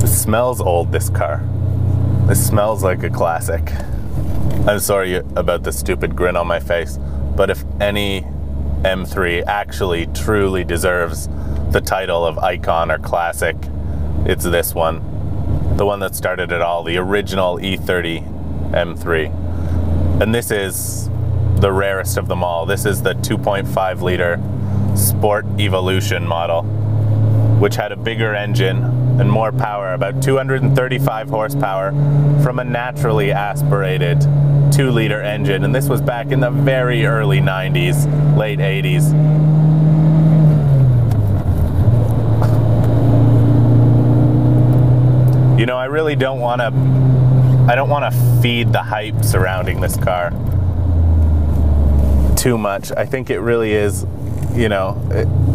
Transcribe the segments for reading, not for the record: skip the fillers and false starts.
Smells old, this car. This smells like a classic. I'm sorry about the stupid grin on my face, but if any M3 actually truly deserves the title of icon or classic, it's this one. The one that started it all, the original E30 M3. And this is the rarest of them all. This is the 2.5 liter Sport Evolution model, which had a bigger engine and more power, about 235 horsepower from a naturally aspirated 2-liter engine. And this was back in the very early 90s, late 80s. You know, I really don't want to feed the hype surrounding this car too much. I think it really is, you know,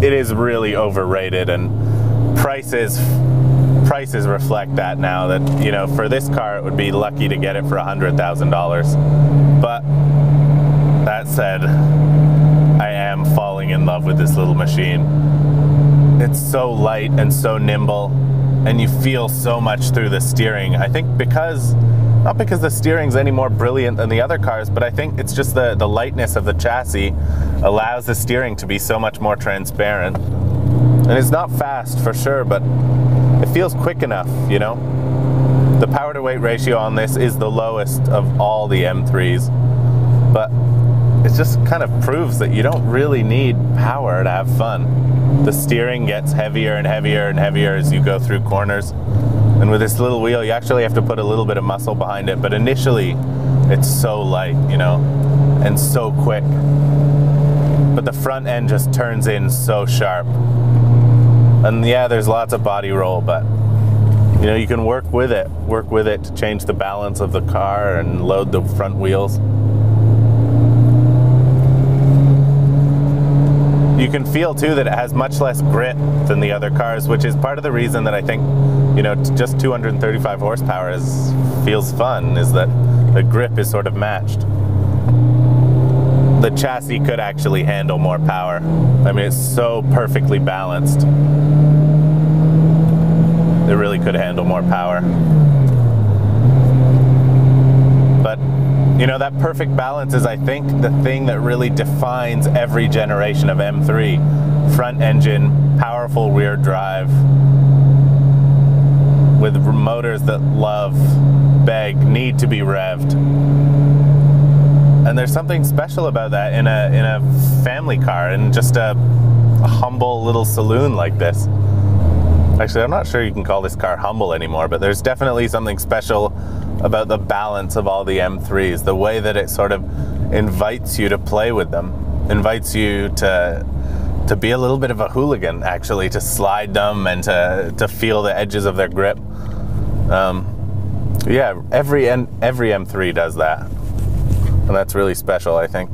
it is really overrated, and prices reflect that now, that, you know, for this car it would be lucky to get it for $100,000. But that said, I am falling in love with this little machine. It's so light and so nimble, and you feel so much through the steering. I think not because the steering's any more brilliant than the other cars, but I think it's just the lightness of the chassis allows the steering to be so much more transparent. And it's not fast for sure, but it feels quick enough, you know? The power to weight ratio on this is the lowest of all the M3s, but it just kind of proves that you don't really need power to have fun. The steering gets heavier and heavier and heavier as you go through corners. And with this little wheel, you actually have to put a little bit of muscle behind it, but initially it's so light, you know, and so quick. But the front end just turns in so sharp. And yeah, there's lots of body roll, but you know, you can work with it to change the balance of the car and load the front wheels. You can feel too that it has much less grit than the other cars, which is part of the reason that I think, you know, just 235 horsepower feels fun, is that the grip is sort of matched. The chassis could actually handle more power. I mean, it's so perfectly balanced. It really could handle more power. But, you know, that perfect balance is, I think, the thing that really defines every generation of M3. Front engine, powerful rear drive, with motors that love, beg, need to be revved. And there's something special about that in a family car, in just a humble little saloon like this. Actually, I'm not sure you can call this car humble anymore, but there's definitely something special about the balance of all the M3s, the way that it sort of invites you to play with them, invites you to be a little bit of a hooligan, actually, to slide them and to feel the edges of their grip. Yeah, every M3 does that. And that's really special, I think.